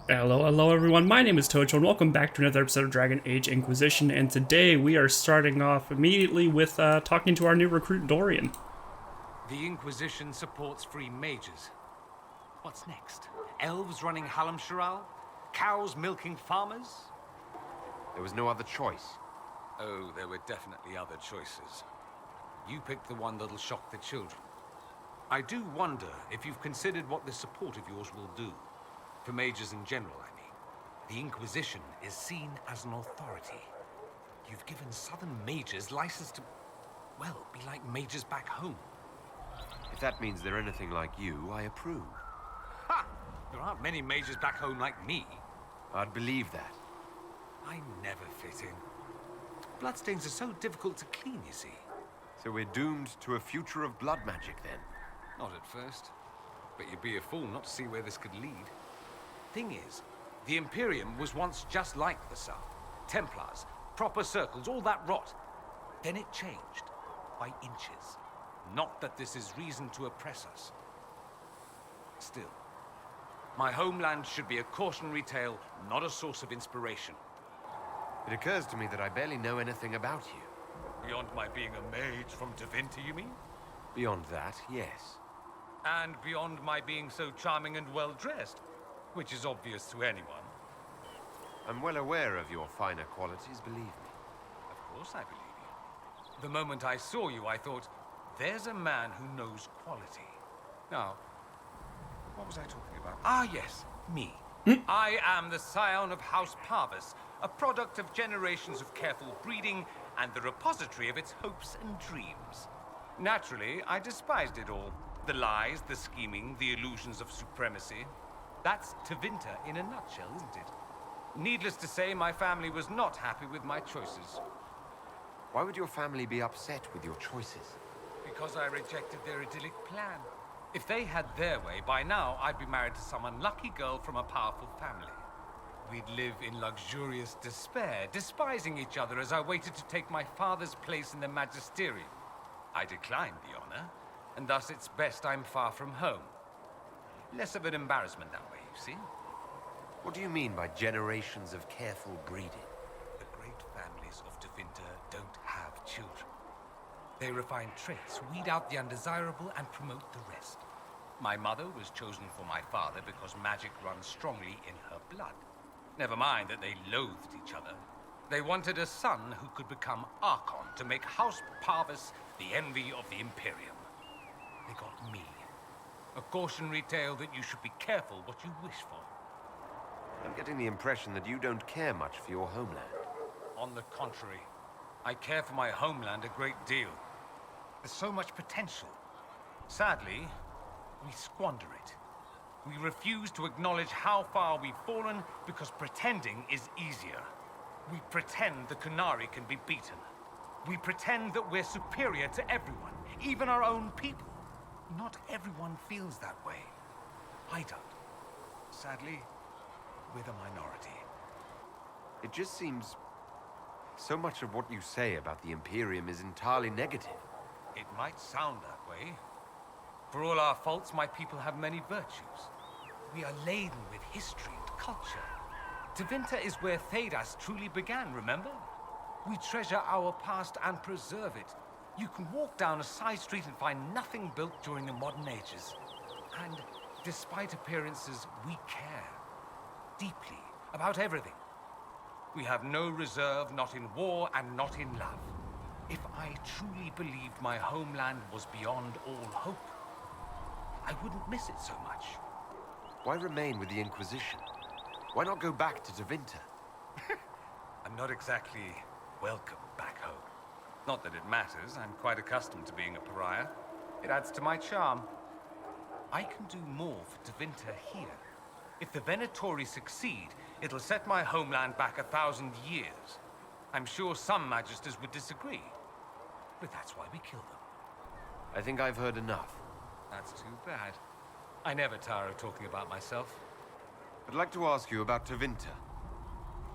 Hello everyone. My name is Tojo, and welcome back to another episode of Dragon Age Inquisition. And today we are starting off immediately with talking to our new recruit, Dorian. The Inquisition supports free mages. What's next? Elves running Halam-Sharal? Cows milking farmers? There was no other choice. Oh, there were definitely other choices. You picked the one that'll shock the children. I do wonder if you've considered what this support of yours will do. For mages in general, I mean. The Inquisition is seen as an authority. You've given southern mages license to, well, be like mages back home. If that means they're anything like you, I approve. Ha! There aren't many mages back home like me. I'd believe that. I never fit in. Bloodstains are so difficult to clean, you see. So we're doomed to a future of blood magic, then? Not at first. But you'd be a fool not to see where this could lead. Thing is, the Imperium was once just like the South. Templars, proper circles, all that rot. Then it changed. By inches. Not that this is reason to oppress us. Still, my homeland should be a cautionary tale, not a source of inspiration. It occurs to me that I barely know anything about you. Beyond my being a mage from Tevinter, you mean? Beyond that, yes. And beyond my being so charming and well-dressed, which is obvious to anyone. I'm well aware of your finer qualities, believe me. Of course I believe you. The moment I saw you, I thought, there's a man who knows quality. Now, what was I talking about? Ah, yes, me. I am the scion of House Parvis, a product of generations of careful breeding and the repository of its hopes and dreams. Naturally, I despised it all. The lies, the scheming, the illusions of supremacy. That's Tevinter in a nutshell, isn't it? Needless to say, my family was not happy with my choices. Why would your family be upset with your choices? Because I rejected their idyllic plan. If they had their way, by now I'd be married to some unlucky girl from a powerful family. We'd live in luxurious despair, despising each other as I waited to take my father's place in the magisterium. I declined the honor, and thus it's best I'm far from home. Less of an embarrassment that way, you see. What do you mean by generations of careful breeding? The great families of Tevinter don't have children. They refine traits, weed out the undesirable, and promote the rest. My mother was chosen for my father because magic runs strongly in her blood. Never mind that they loathed each other. They wanted a son who could become Archon to make House Parvis the envy of the Imperium. They got me. A cautionary tale that you should be careful what you wish for. I'm getting the impression that you don't care much for your homeland. On the contrary, I care for my homeland a great deal. There's so much potential. Sadly, we squander it. We refuse to acknowledge how far we've fallen because pretending is easier. We pretend the Qunari can be beaten. We pretend that we're superior to everyone, even our own people. Not everyone feels that way. I don't. Sadly, we're the minority. It just seems so much of what you say about the Imperium is entirely negative. It might sound that way. For all our faults, my people have many virtues. We are laden with history and culture. Tevinter is where Thedas truly began, remember? We treasure our past and preserve it. You can walk down a side street and find nothing built during the modern ages. And despite appearances, we care. Deeply. About everything. We have no reserve, not in war and not in love. If I truly believed my homeland was beyond all hope, I wouldn't miss it so much. Why remain with the Inquisition? Why not go back to Tevinter? I'm not exactly welcome back home. Not that it matters, I'm quite accustomed to being a pariah. It adds to my charm. I can do more for Tevinter here. If the Venatori succeed, it'll set my homeland back 1,000 years. I'm sure some magisters would disagree. But that's why we kill them. I think I've heard enough. That's too bad. I never tire of talking about myself. I'd like to ask you about Tevinter.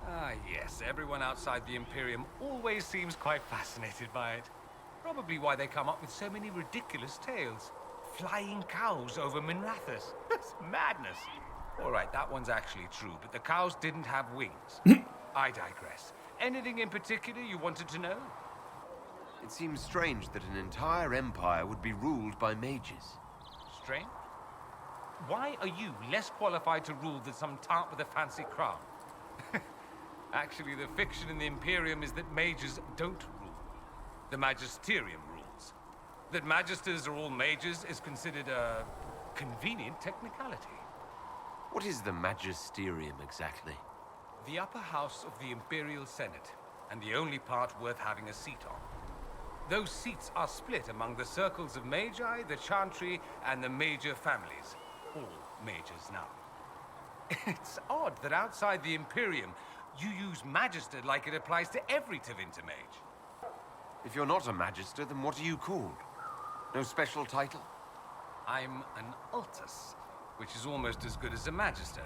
Ah, yes. Everyone outside the Imperium always seems quite fascinated by it. Probably why they come up with so many ridiculous tales. Flying cows over Minrathous. That's madness. All right, that one's actually true, but the cows didn't have wings. I digress. Anything in particular you wanted to know? It seems strange that an entire empire would be ruled by mages. Strange? Why are you less qualified to rule than some tart with a fancy crown? Actually, the fiction in the Imperium is that mages don't rule. The Magisterium rules. That magisters are all mages is considered a convenient technicality. What is the Magisterium exactly? The upper house of the Imperial Senate, and the only part worth having a seat on. Those seats are split among the circles of Magi, the Chantry, and the major families. All majors now. It's odd that outside the Imperium, you use Magister like it applies to every Tevinter mage. If you're not a Magister, then what are you called? No special title? I'm an Altus, which is almost as good as a Magister,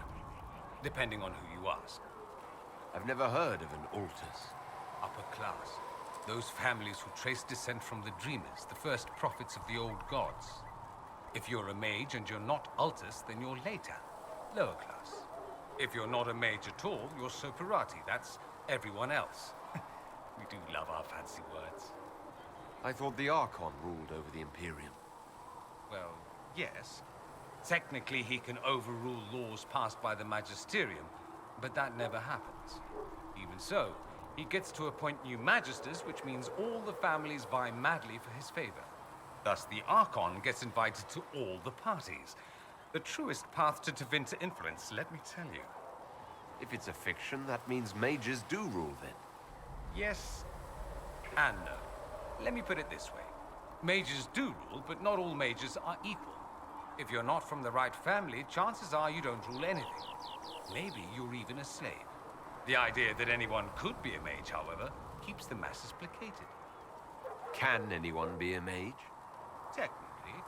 depending on who you ask. I've never heard of an Altus. Upper class. Those families who trace descent from the Dreamers, the first prophets of the old gods. If you're a mage and you're not Altus, then you're later, lower class. If you're not a mage at all, you're Soperati. That's everyone else. We do love our fancy words. I thought the Archon ruled over the Imperium. Well, yes. Technically, he can overrule laws passed by the Magisterium, but that never happens. Even so, he gets to appoint new Magisters, which means all the families vie madly for his favor. Thus, the Archon gets invited to all the parties. The truest path to Tevinter influence, let me tell you. If it's a fiction, that means mages do rule then. Yes and no. Let me put it this way. Mages do rule, but not all mages are equal. If you're not from the right family, chances are you don't rule anything. Maybe you're even a slave. The idea that anyone could be a mage, however, keeps the masses placated. Can anyone be a mage? Technically,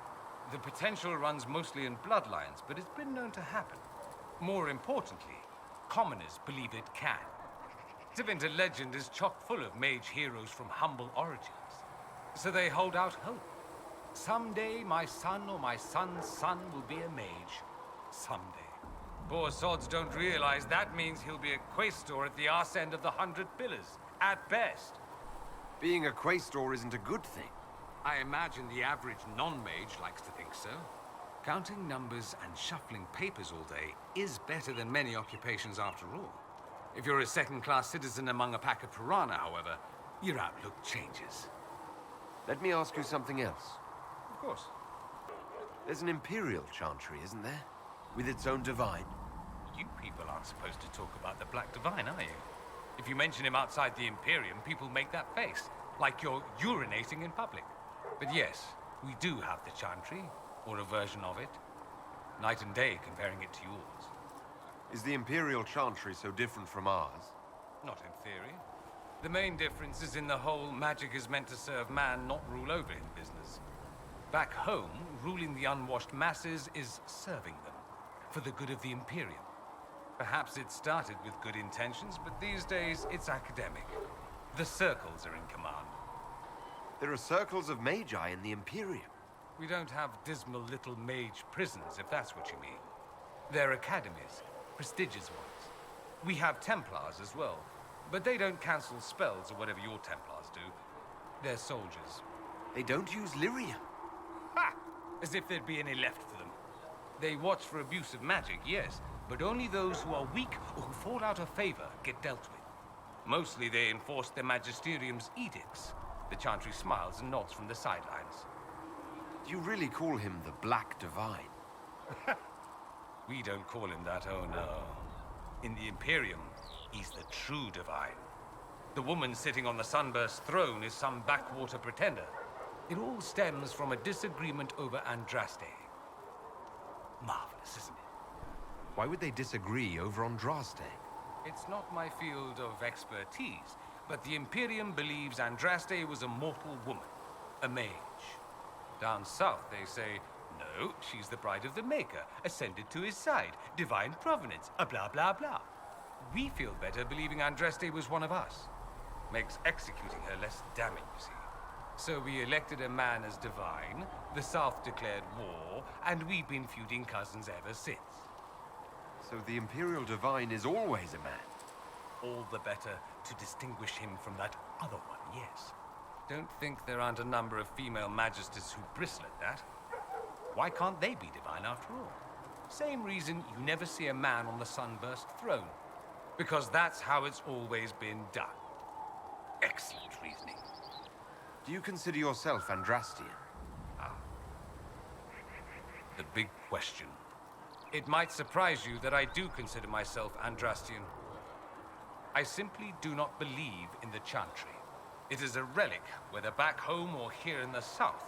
the potential runs mostly in bloodlines, but it's been known to happen. More importantly, commoners believe it can. Tevinter legend is chock full of mage heroes from humble origins. So they hold out hope. Someday my son or my son's son will be a mage. Someday. Poor sods don't realize that means he'll be a quaestor at the arse end of the 100 Pillars, at best. Being a quaestor isn't a good thing. I imagine the average non-mage likes to think so. Counting numbers and shuffling papers all day is better than many occupations after all. If you're a second-class citizen among a pack of piranha, however, your outlook changes. Let me ask you something else. Of course. There's an Imperial Chantry, isn't there? With its own divine. You people aren't supposed to talk about the Black Divine, are you? If you mention him outside the Imperium, people make that face, like you're urinating in public. But yes, we do have the Chantry, or a version of it. Night and day comparing it to yours. Is the Imperial Chantry so different from ours? Not in theory. The main difference is in the whole magic is meant to serve man, not rule over him business. Back home, ruling the unwashed masses is serving them, for the good of the Imperium. Perhaps it started with good intentions, but these days it's academic. The circles are in command. There are circles of magi in the Imperium. We don't have dismal little mage prisons, if that's what you mean. They're academies, prestigious ones. We have Templars as well, but they don't cancel spells or whatever your Templars do. They're soldiers. They don't use lyrium. Ha! As if there'd be any left for them. They watch for abuse of magic, yes, but only those who are weak or who fall out of favor get dealt with. Mostly they enforce the Magisterium's edicts. The Chantry smiles and nods from the sidelines. Do you really call him the Black Divine? We don't call him that, oh no. In the Imperium, he's the true divine. The woman sitting on the sunburst throne is some backwater pretender. It all stems from a disagreement over Andraste. Marvelous, isn't it? Why would they disagree over Andraste? It's not my field of expertise, but the Imperium believes Andraste was a mortal woman, a mage. Down south, they say, no, she's the bride of the Maker, ascended to his side, divine provenance, a blah blah blah. We feel better believing Andraste was one of us. Makes executing her less damning, you see. So we elected a man as divine, the South declared war, and we've been feuding cousins ever since. So the Imperial Divine is always a man. All the better to distinguish him from that other one, yes. Don't think there aren't a number of female magisters who bristle at that. Why can't they be divine after all? Same reason you never see a man on the Sunburst throne. Because that's how it's always been done. Excellent reasoning. Do you consider yourself Andrastian? The big question. It might surprise you that I do consider myself Andrastian. I simply do not believe in the Chantry. It is a relic, whether back home or here in the south.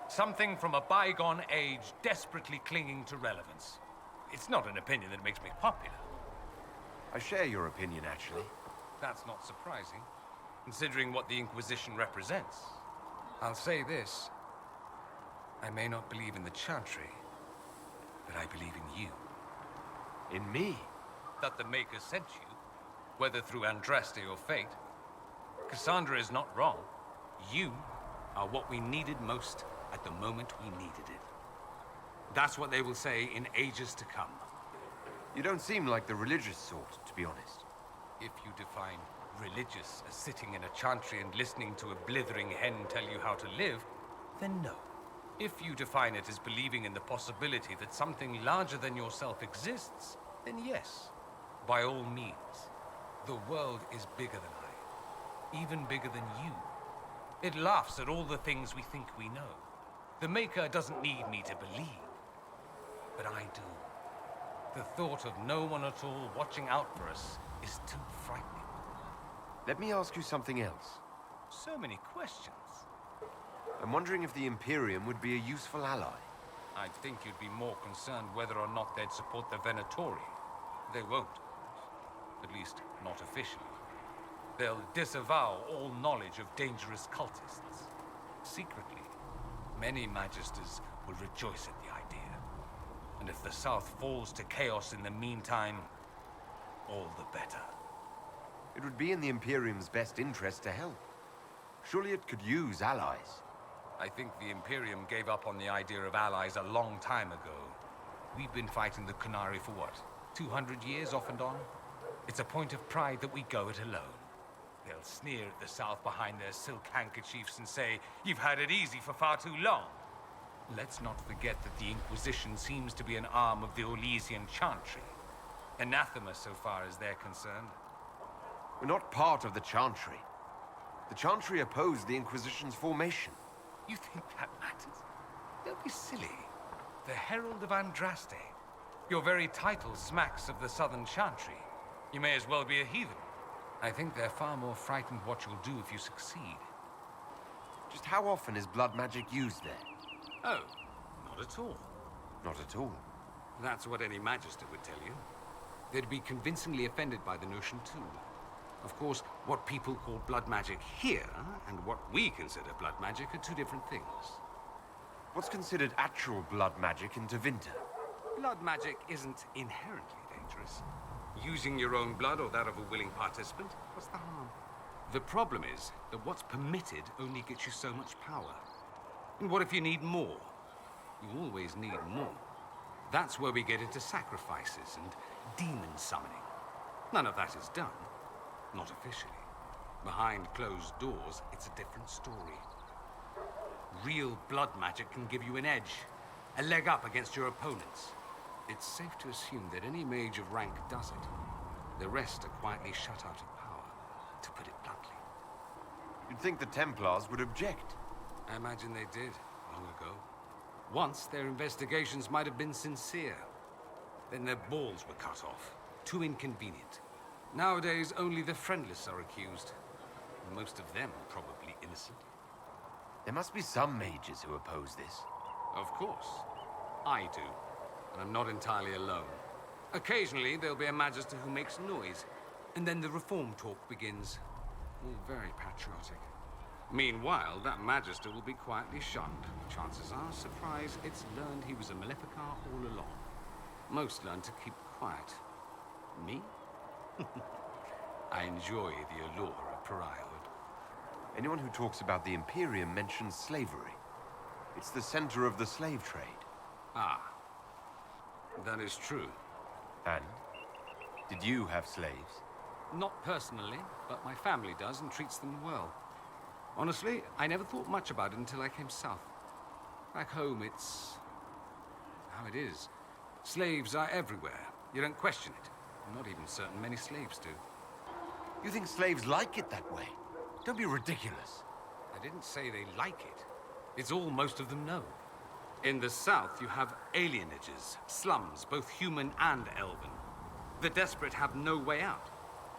Something from a bygone age desperately clinging to relevance. It's not an opinion that makes me popular. I share your opinion, actually. That's not surprising, considering what the Inquisition represents. I'll say this. I may not believe in the Chantry, but I believe in you. In me? That the Maker sent you, whether through Andraste or fate. Cassandra is not wrong. You are what we needed most at the moment we needed it. That's what they will say in ages to come. You don't seem like the religious sort, to be honest. If you define religious as sitting in a chantry and listening to a blithering hen tell you how to live, then no. If you define it as believing in the possibility that something larger than yourself exists, then yes, by all means. The world is bigger than I, even bigger than you. It laughs at all the things we think we know. The Maker doesn't need me to believe, but I do. The thought of no one at all watching out for us is too frightening. Let me ask you something else. So many questions. I'm wondering if the Imperium would be a useful ally. I'd think you'd be more concerned whether or not they'd support the Venatori. They won't. At least, not officially. They'll disavow all knowledge of dangerous cultists. Secretly, many Magisters will rejoice at the idea. And if the South falls to chaos in the meantime, all the better. It would be in the Imperium's best interest to help. Surely it could use allies. I think the Imperium gave up on the idea of allies a long time ago. We've been fighting the Qunari for what, 200 years off and on? It's a point of pride that we go it alone. They'll sneer at the South behind their silk handkerchiefs and say, "You've had it easy for far too long." Let's not forget that the Inquisition seems to be an arm of the Orlesian Chantry. Anathema so far as they're concerned. We're not part of the Chantry. The Chantry opposed the Inquisition's formation. You think that matters? Don't be silly. The Herald of Andraste. Your very title smacks of the Southern Chantry. You may as well be a heathen. I think they're far more frightened what you'll do if you succeed. Just how often is blood magic used there? Oh, not at all. Not at all. That's what any Magister would tell you. They'd be convincingly offended by the notion too. Of course, what people call blood magic here, and what we consider blood magic, are two different things. What's considered actual blood magic in Tevinter? Blood magic isn't inherently dangerous. Using your own blood or that of a willing participant, what's the harm? The problem is that what's permitted only gets you so much power. And what if you need more? You always need more. That's where we get into sacrifices and demon summoning. None of that is done. Not officially. Behind closed doors, it's a different story. Real blood magic can give you an edge, a leg up against your opponents. It's safe to assume that any mage of rank does it. The rest are quietly shut out of power, to put it bluntly. You'd think the Templars would object. I imagine they did, long ago. Once, their investigations might have been sincere. Then their balls were cut off. Too inconvenient. Nowadays, only the friendless are accused. Most of them probably innocent. There must be some mages who oppose this. Of course. I do. And I'm not entirely alone. Occasionally, there'll be a Magister who makes noise. And then the reform talk begins. All very patriotic. Meanwhile, that Magister will be quietly shunned. Chances are, surprise, it's learned he was a Maleficar all along. Most learn to keep quiet. Me? I enjoy the allure of pariahhood. Anyone who talks about the Imperium mentions slavery. It's the center of the slave trade. Ah. That is true. And Did you have slaves? Not personally, but my family does and treats them well. Honestly, I never thought much about it until I came south. Back home, it's how it is. Slaves are everywhere. You don't question it. I'm not even certain many slaves do. You think slaves like it that way? Don't be ridiculous. I didn't say they like it. It's all most of them know. In the south, you have alleignages, slums, both human and elven. The desperate have no way out.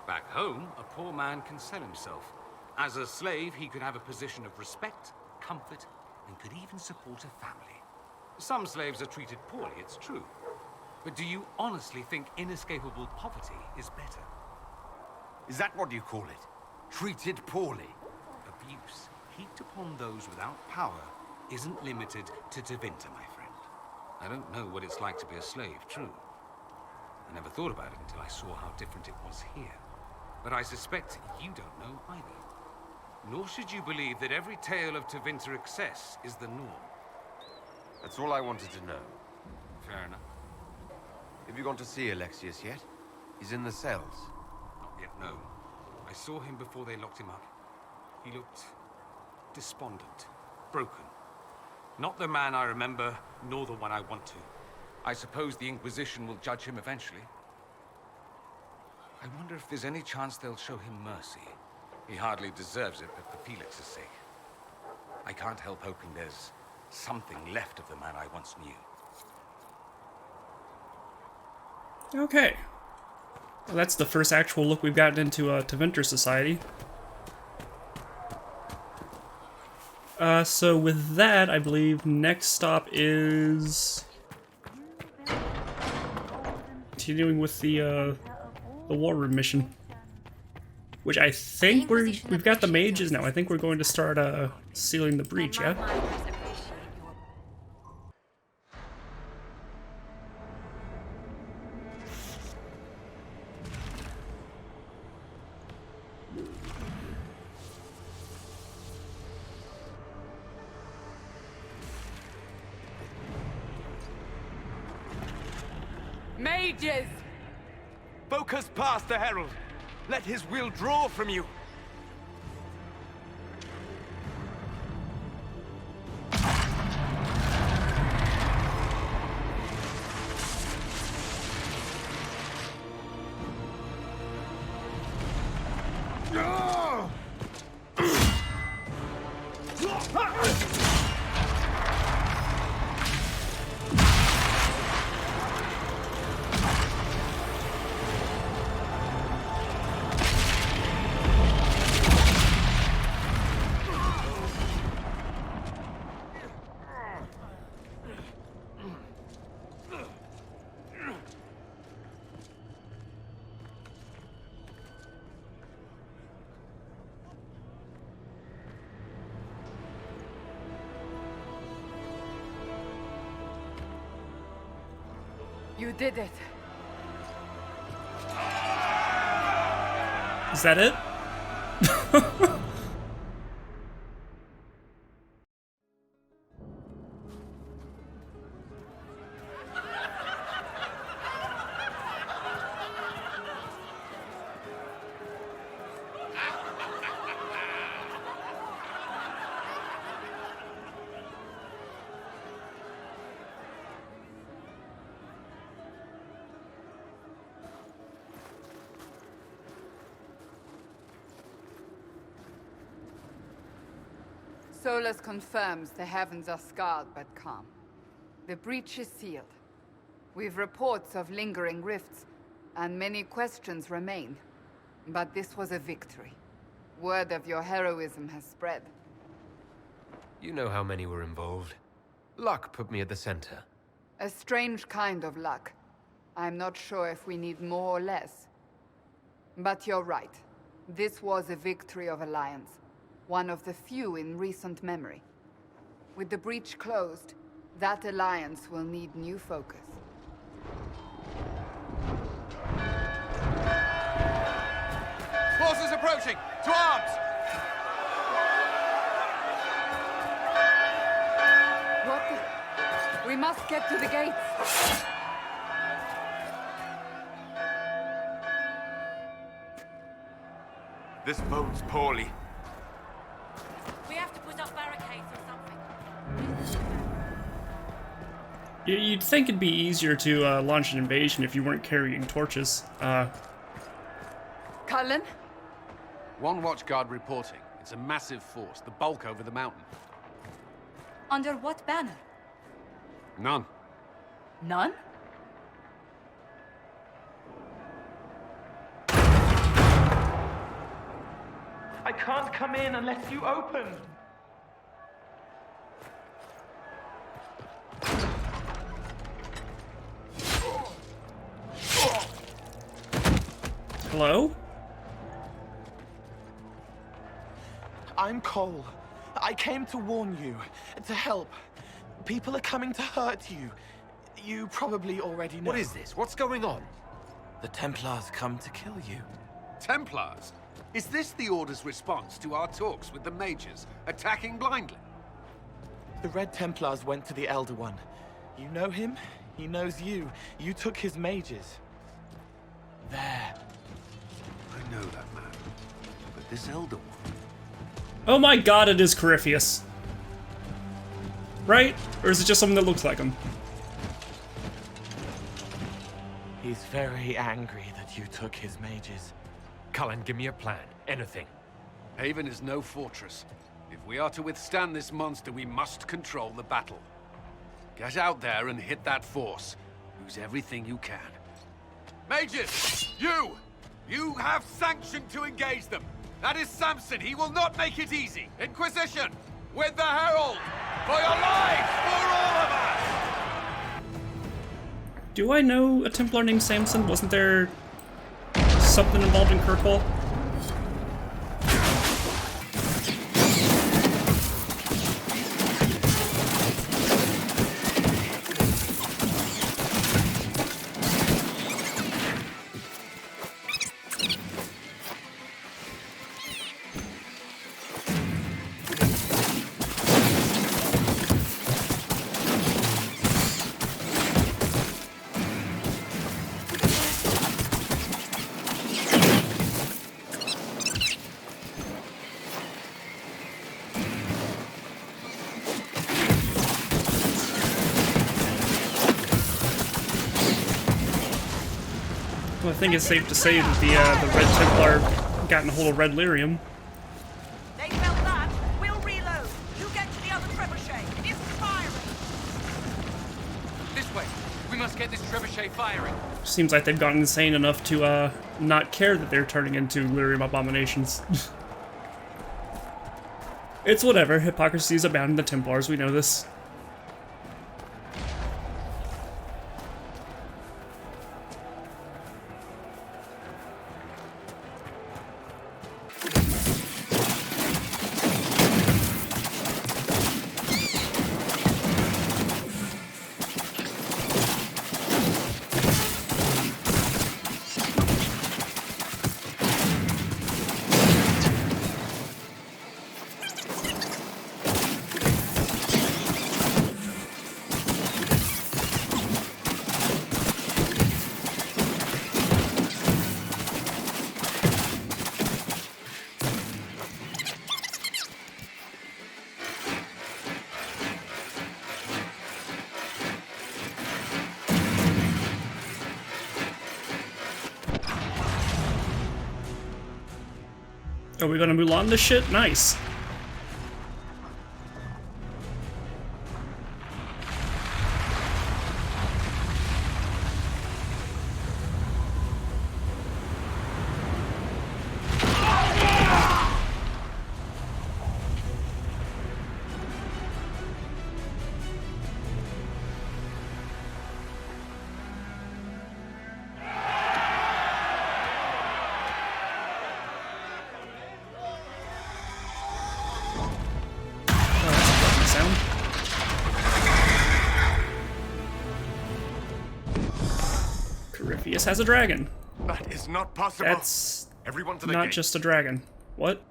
Back home, a poor man can sell himself. As a slave, he could have a position of respect, comfort, and could even support a family. Some slaves are treated poorly, it's true. But do you honestly think inescapable poverty is better? Is that what you call it? Treated poorly? Abuse heaped upon those without power isn't limited to Tevinter, my friend. I don't know what it's like to be a slave, true. I never thought about it until I saw how different it was here. But I suspect you don't know either. Nor should you believe that every tale of Tevinter excess is the norm. That's all I wanted to know. Fair enough. Have you gone to see Alexius yet? He's in the cells. Not yet, no. I saw him before they locked him up. He looked despondent, broken. Not the man I remember, nor the one I want to. I suppose the Inquisition will judge him eventually. I wonder if there's any chance they'll show him mercy. He hardly deserves it, but for Felix's sake. I can't help hoping there's something left of the man I once knew. Okay. Well, that's the first actual look we've gotten into Tevinter Society. So with that, I believe next stop is continuing with the war room mission, which I think we've got the mages now. I think we're going to start sealing the breach. Yeah. Mages! Focus past the Herald. Let his will draw from you. You did it. Is that it? Solus confirms the heavens are scarred but calm. The breach is sealed. We've reports of lingering rifts, and many questions remain. But this was a victory. Word of your heroism has spread. You know how many were involved. Luck put me at the center. A strange kind of luck. I'm not sure if we need more or less. But you're right. This was a victory of Alliance. One of the few in recent memory. With the breach closed, that alliance will need new focus. Forces approaching! To arms! What the... We must get to the gates! This bodes poorly. We have to put up barricades or something. You'd think it'd be easier to launch an invasion if you weren't carrying torches. Cullen? One watchguard reporting. It's a massive force, the bulk over the mountain. Under what banner? None. None? I can't come in unless you open. Hello? I'm Cole. I came to warn you, to help. People are coming to hurt you. You probably already know. What is this? What's going on? The Templars come to kill you. Templars? Is this the Order's response to our talks with the mages, attacking blindly? The Red Templars went to the Elder One. You know him? He knows you. You took his mages. There. I know that man. But this Elder One... Oh my god, it is Corypheus. Right? Or is it just someone that looks like him? He's very angry that you took his mages. Cullen, give me a plan. Anything. Haven is no fortress. If we are to withstand this monster, we must control the battle. Get out there and hit that force. Use everything you can. Mages! You! You have sanction to engage them. That is Samson. He will not make it easy. Inquisition! With the Herald! For your lives! For all of us! Do I know a Templar named Samson? Wasn't there something involved in Kirkwall? Well, I think it's safe to say that the Red Templar got in a hold of Red Lyrium. They felt that. We'll reload. You get to the other trebuchet. It isn't firing. This way. We must get this trebuchet firing. Seems like they've gotten insane enough to not care that they're turning into Lyrium abominations. It's whatever. Hypocrisy is abound in the Templars. We know this. Are we gonna Mulan this shit? Nice. Corypheus has a dragon. That is not possible. That's Everyone to the not gate. just a dragon. What?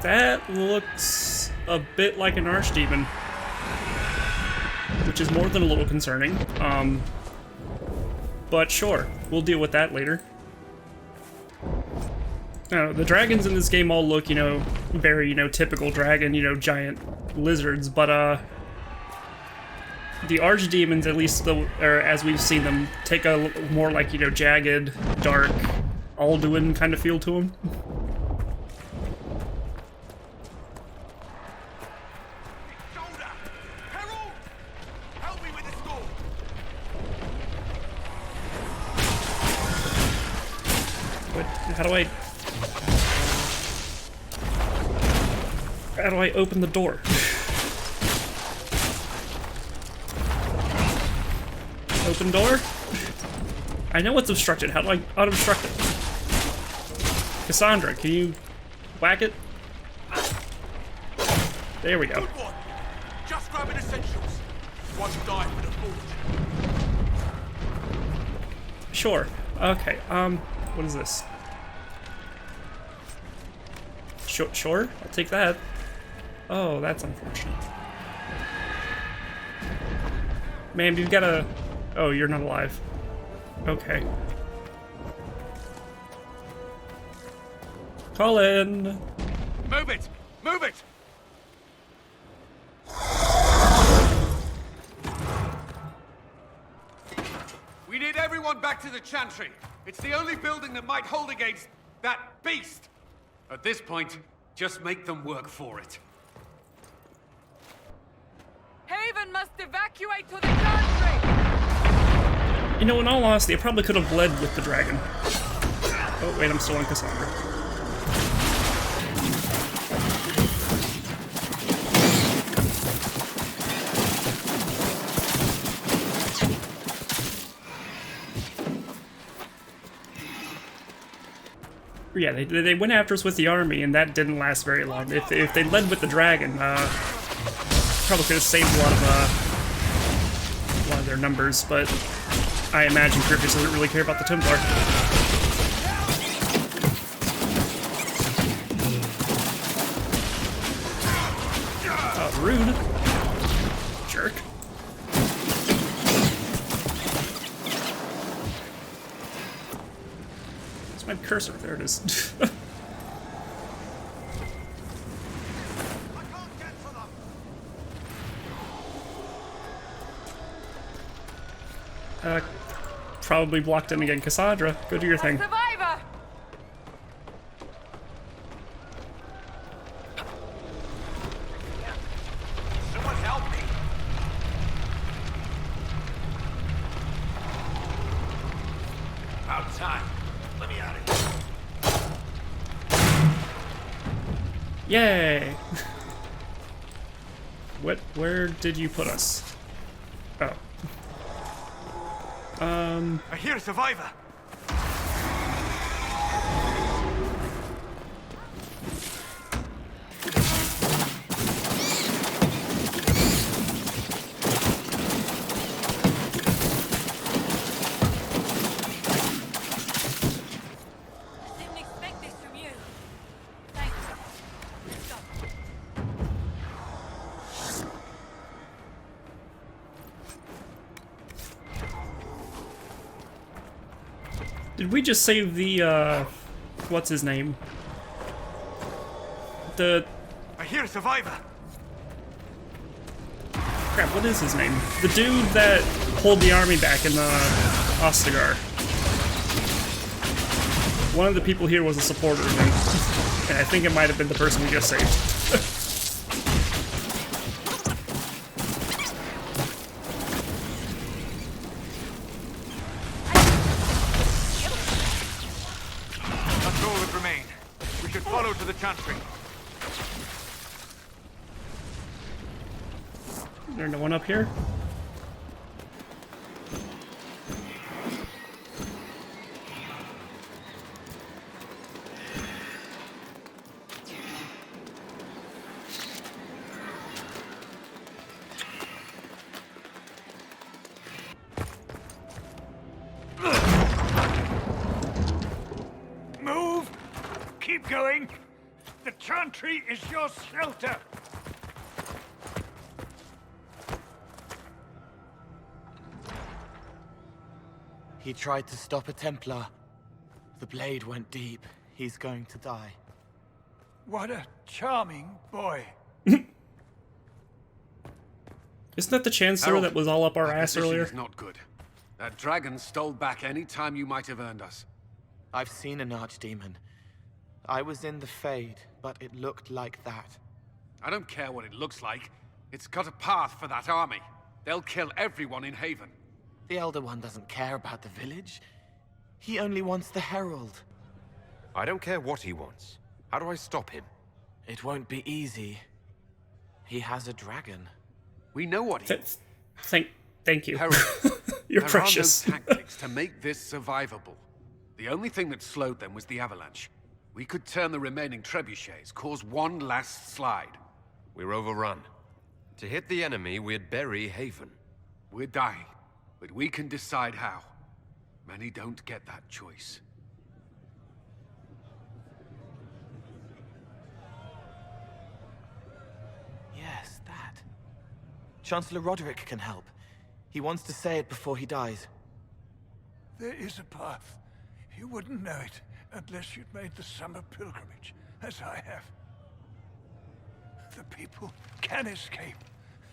That looks a bit like an archdemon, which is more than a little concerning. But sure, we'll deal with that later. The dragons in this game all look, you know, very, you know, typical dragon, you know, giant lizards, but, the archdemons, at least, or as we've seen them, take a more like, you know, jagged, dark, Alduin kind of feel to them. How do I open the door? Open door? I know it's obstructed. How do I unobstruct it? Cassandra, can you whack it? There we go. Good one. Just grabbing essentials. One die for the forge. Sure. Okay, what is this? Sure, I'll take that. Oh, that's unfortunate. Ma'am, you've got a... Oh, you're not alive. Okay. Call in. Move it! Move it! We need everyone back to the Chantry. It's the only building that might hold against that beast. At this point, just make them work for it. Haven must evacuate to the Chantry! You know, in all honesty, I probably could have led with the dragon. Oh, wait, I'm still on Cassandra. Yeah, they went after us with the army, and that didn't last very long. If they led with the dragon, probably could have saved a lot of their numbers, but I imagine Griffiths doesn't really care about the Templar. Rude. Jerk. Where's my cursor? There it is. Probably blocked in again. Cassandra, go do your thing. Survivor! Someone help me! About time. Let me out of here. Yay! Where did you put us? Oh. I hear a survivor. Didn't expect this from you. Thanks. Stop. Did we just save the, what's his name? I hear a survivor. Crap, what is his name? The dude that pulled the army back in, Ostagar. One of the people here was a supporter of him. And I think it might have been the person we just saved. That's all that remain. We should follow to the Chantry. Is there no one up here? Move! Keep going! The chantry is your shelter! He tried to stop a Templar. The blade went deep. He's going to die. What a charming boy. Isn't that the Chancellor that was all up our ass position earlier? is not good. That dragon stole back any time you might have earned us. I've seen an archdemon. I was in the Fade, but it looked like that. I don't care what it looks like. It's got a path for that army. They'll kill everyone in Haven. The Elder One doesn't care about the village. He only wants the Herald. I don't care what he wants. How do I stop him? It won't be easy. He has a dragon. We know what he... Thank you. Herald, You're there precious. are no tactics to make this survivable. The only thing that slowed them was the avalanche. We could turn the remaining trebuchets, cause one last slide. We're overrun. To hit the enemy, we'd bury Haven. We're dying, but we can decide how. Many don't get that choice. Yes, that. Chancellor Roderick can help. He wants to say it before he dies. There is a path. You wouldn't know it unless you'd made the summer pilgrimage, as I have. The people can escape.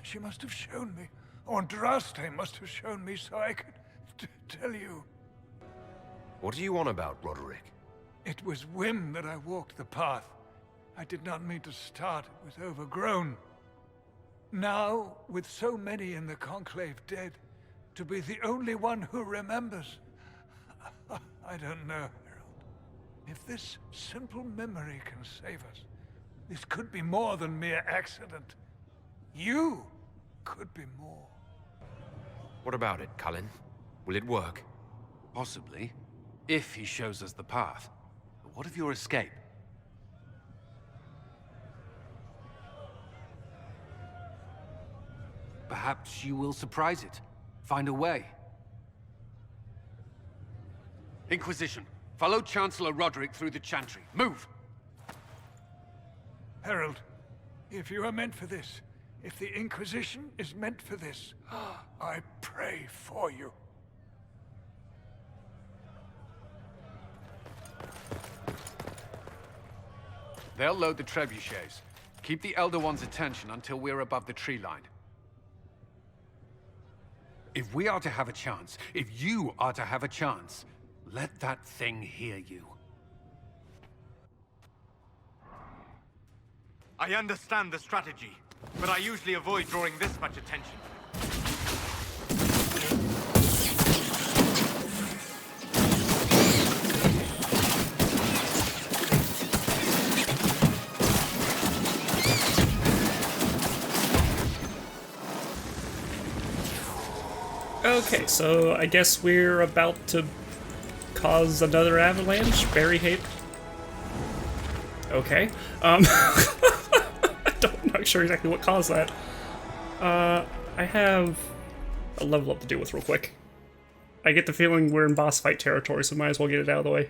She must have shown me. Or Andraste must have shown me so I could tell you. What are you on about, Roderick? It was whim that I walked the path. I did not mean to start. It was overgrown. Now, with so many in the Conclave dead, to be the only one who remembers... I don't know, Herald. If this simple memory can save us, this could be more than mere accident. You could be more. What about it, Cullen? Will it work? Possibly, if he shows us the path. But what of your escape? Perhaps you will surprise it. Find a way. Inquisition, follow Chancellor Roderick through the Chantry. Move! Herald, if you are meant for this, if the Inquisition is meant for this, I pray for you. They'll load the trebuchets. Keep the Elder One's attention until we're above the tree line. If we are to have a chance, if you are to have a chance, let that thing hear you. I understand the strategy, but I usually avoid drawing this much attention. Okay, so I guess we're about to cause another avalanche. Bury Haven. Okay. I'm not sure exactly what caused that. I have a level up to deal with real quick. I get the feeling we're in boss fight territory, so might as well get it out of the way.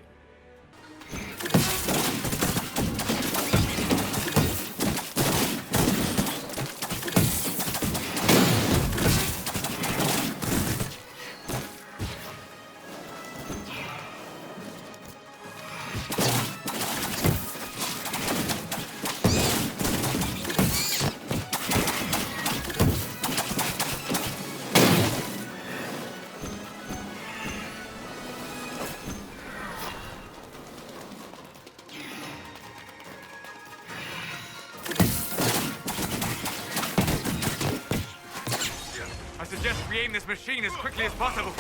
I suggest we aim this machine as quickly as possible.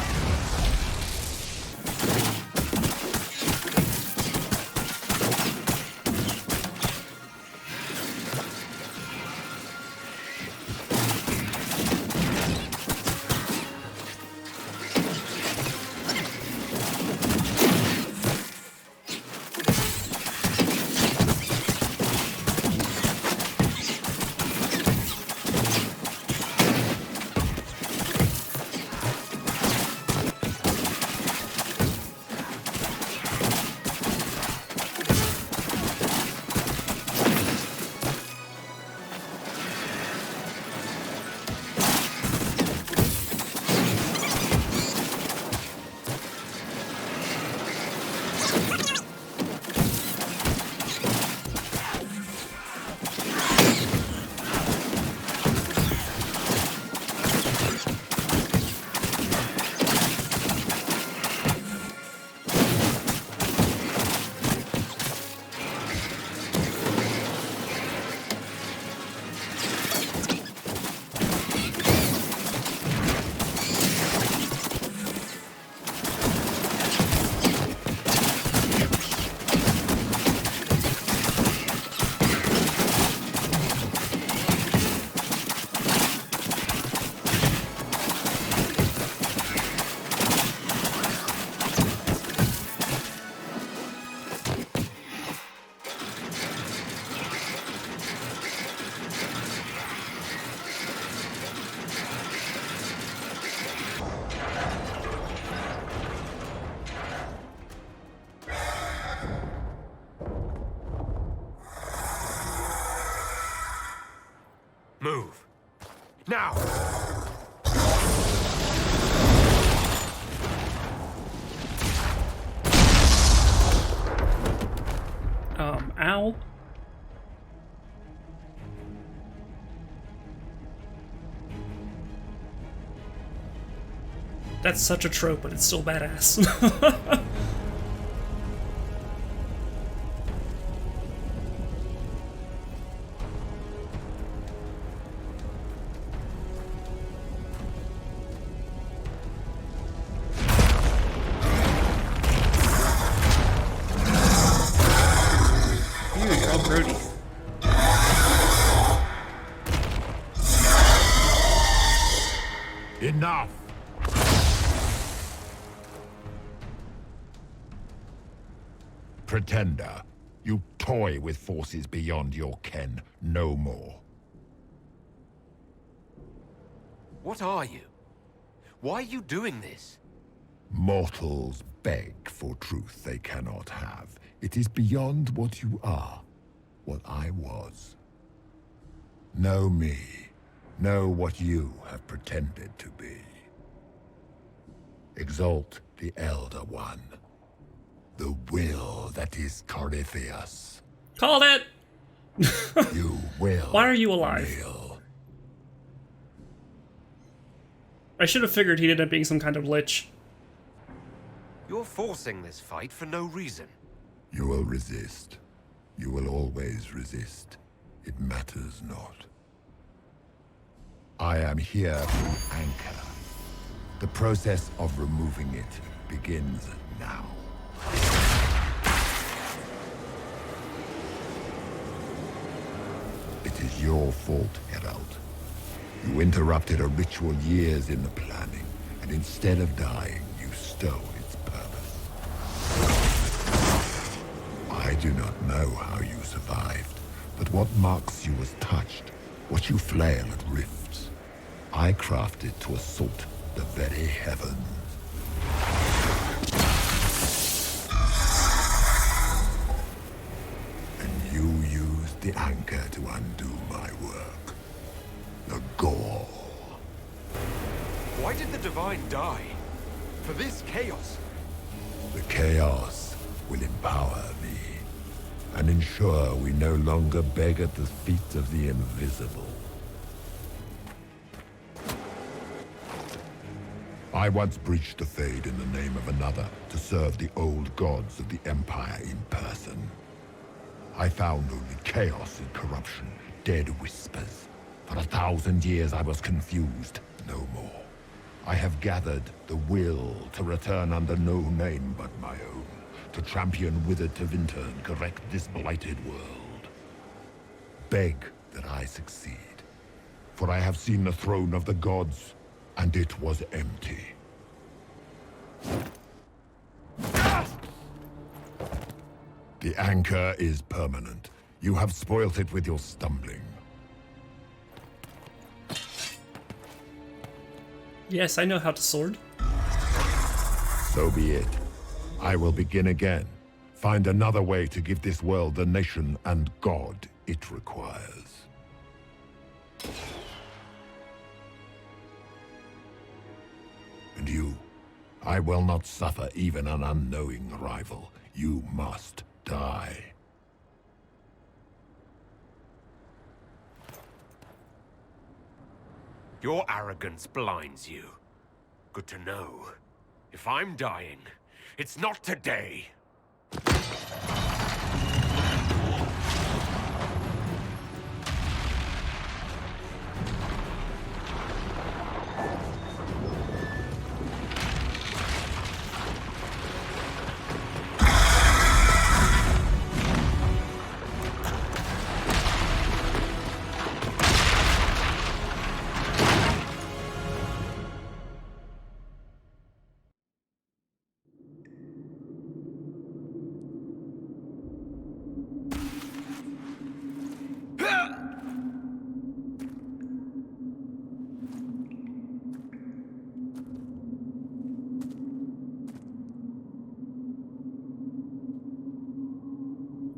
Move. Now! Ow. That's such a trope, but it's still badass. Ew, all grody. Enough! Pretender, you toy with forces beyond your ken no more. What are you? Why are you doing this? Mortals beg for truth they cannot have. It is beyond what you are, what I was. Know me. Know what you have pretended to be. Exalt the Elder One. The will that is Corypheus. Called it! You will. Why are you alive? Kneel. I should have figured he'd end up being some kind of lich. You're forcing this fight for no reason. You will resist. You will always resist. It matters not. I am here to anchor. The process of removing it begins now. It is your fault, Herald. You interrupted a ritual years in the planning, and instead of dying, you stole its purpose. I do not know how you survived, but what marks you as touched, what you flail at rifts, I crafted to assault the very heavens. And you used the anchor to undo my work. The Gaul. Why did the Divine die? For this chaos? The chaos will empower me and ensure we no longer beg at the feet of the invisible. I once breached the Fade in the name of another to serve the old gods of the Empire in person. I found only chaos and corruption, dead whispers. For 1,000 years I was confused, no more. I have gathered the will to return under no name but my own, to champion withered Tevinter and correct this blighted world. Beg that I succeed, for I have seen the throne of the gods, and it was empty. The anchor is permanent. You have spoilt it with your stumbling. Yes, I know how to sword. So be it. I will begin again. Find another way to give this world the nation and God it requires. And you, I will not suffer even an unknowing rival. You must die. Your arrogance blinds you. Good to know. If I'm dying, it's not today.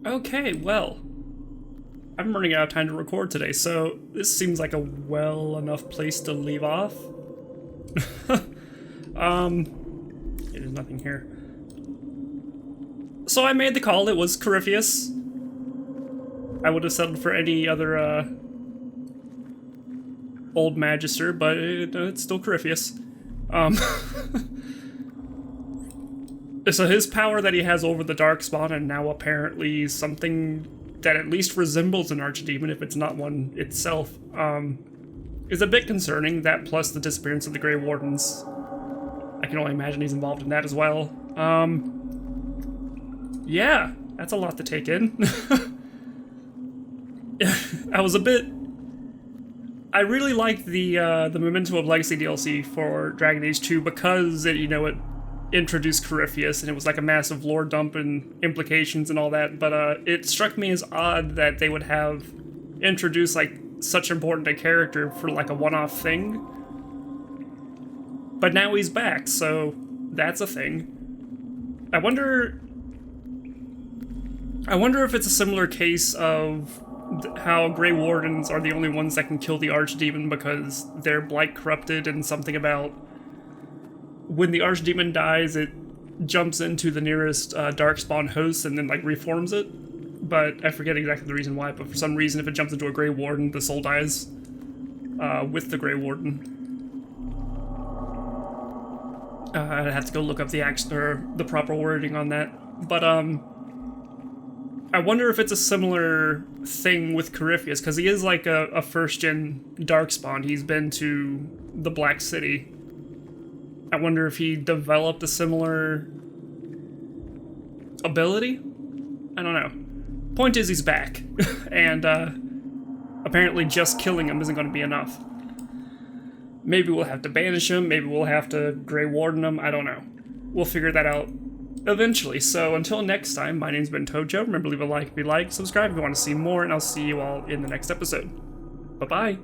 Okay, well. I'm running out of time to record today, so this seems like a well enough place to leave off. There's nothing here. So I made the call, it was Corypheus. I would have settled for any other, old Magister, but it's still Corypheus. So his power that he has over the Darkspawn, and now apparently something that at least resembles an Archdemon, if it's not one itself, is a bit concerning. That plus the disappearance of the Grey Wardens. I can only imagine he's involved in that as well. Yeah, that's a lot to take in. I really liked the Memento of Legacy DLC for Dragon Age 2 because it, it introduced Corypheus and it was like a massive lore dump and implications and all that, but it struck me as odd that they would have introduced like such important a character for like a one-off thing. But now he's back, so that's a thing. I wonder if it's a similar case of how Grey Wardens are the only ones that can kill the Archdemon because they're blight corrupted, and something about when the Archdemon dies, it jumps into the nearest Darkspawn host and then like reforms it. But I forget exactly the reason why, but for some reason if it jumps into a Grey Warden, the soul dies with the Grey Warden. I'd have to go look up the proper wording on that. But I wonder if it's a similar thing with Corypheus, because he is like a first-gen Darkspawn. He's been to the Black City. I wonder if he developed a similar ability? I don't know. Point is, he's back. And apparently just killing him isn't going to be enough. Maybe we'll have to banish him, maybe we'll have to Grey Warden him, I don't know. We'll figure that out eventually. So until next time, my name's been Tojo. Remember, leave a like if you like, subscribe if you want to see more, and I'll see you all in the next episode. Bye-bye.